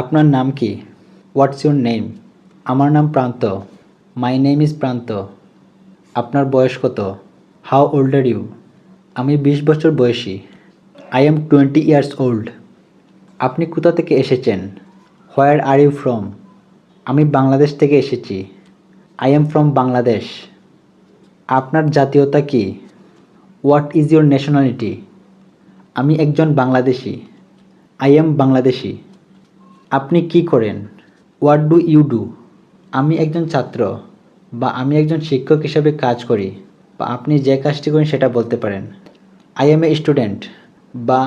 আপনার নাম কি? What's your name? আমার নাম প্রান্ত। মাই নেম ইজ প্রান্ত। আপনার বয়স কত? How old are you? আমি 20 বছর বয়সী। I am 20 years old. আপনি কোথা থেকে এসেছেন? Where are you from? আমি বাংলাদেশ থেকে এসেছি। I am from Bangladesh. আপনার জাতীয়তা কি? What is your nationality? আমি একজন বাংলাদেশি। I am Bangladeshi. আপনি কি করেন? What do you do? আমি একজন ছাত্র বা আমি একজন শিক্ষক হিসেবে কাজ করি বা আপনি যে কাজটি করেন সেটা বলতে পারেন। আই এম এ স্টুডেন্ট বা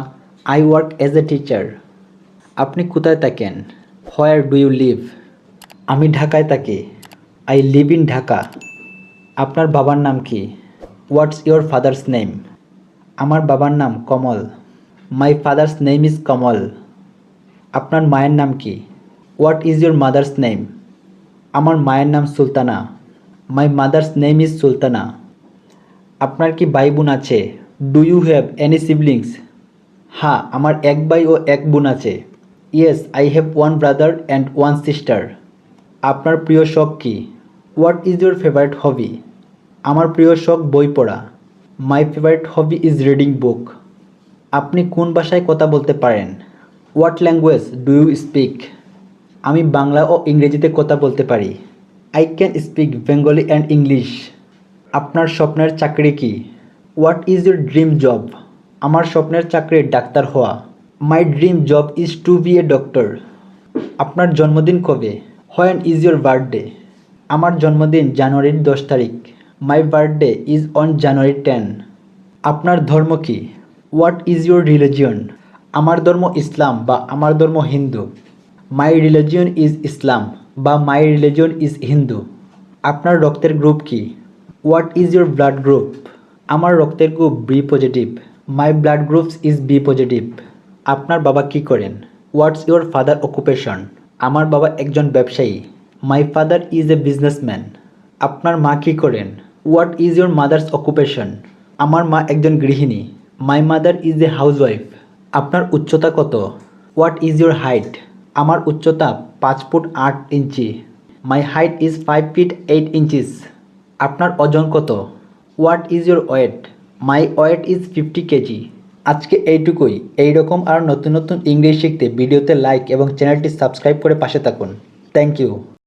I work as a teacher. আপনি কোথায় থাকেন? Where do you live? আমি ঢাকায় থাকি। I live in Dhaka. আপনার বাবার নাম কি? What's your father's name? আমার বাবার নাম Kamal. My father's name is Kamal. আপনার মায়ের নাম কি? What is your mother's name? আমার মায়ের নাম Sultana. My mother's name is Sultana. আপনার কি ভাই বোন আছে? Do you have any siblings? হ্যাঁ, আমার এক ভাই ও এক বোন আছে। Yes, I have one brother and one sister. আপনার প্রিয় শখ কি? What is your favourite hobby? আমার প্রিয় শখ বই পড়া। My favourite hobby is reading book. আপনি কোন ভাষায় কথা বলতে পারেন? What language do you speak? আমি বাংলা ও ইংরেজিতে কথা বলতে পারি। I can speak Bengali and English. আপনার স্বপ্নের চাকরি কি? What is your dream job? আমার স্বপ্নের চাকরি ডাক্তার হওয়া। My dream job is to be a doctor. আপনার জন্মদিন কবে? When is your birthday? আমার জন্মদিন জানুয়ারির 10 তারিখ। My birthday is on January 10। আপনার ধর্ম কি? What is your religion? আমার ধর্ম ইসলাম বা আমার ধর্ম Hindu. My religion is Islam বা মাই রিলিজিয়ন ইজ হিন্দু। আপনার রক্তের গ্রুপ কি? What is your blood group? আমার রক্তের group B positive. My blood groups is B positive. আপনার বাবা কি করেন? What's your father occupation? আমার বাবা একজন ব্যবসায়ী। My father is a businessman. আপনার মা কি করেন? What is your mother's occupation? আমার মা একজন গৃহিণী। My mother is a housewife. আপনার উচ্চতা কত? What is your height? আমার উচ্চতা 5 foot 8 inch. My height is 5 feet 8 inches. আপনার ওজন কত? What is your weight? My wait is 50 KG. আজকে এইটুকুই। এইরকম আর নতুন নতুন ইংরেজি শিখতে ভিডিওতে লাইক এবং চ্যানেলটি সাবস্ক্রাইব করে পাশে থাকুন। Thank you.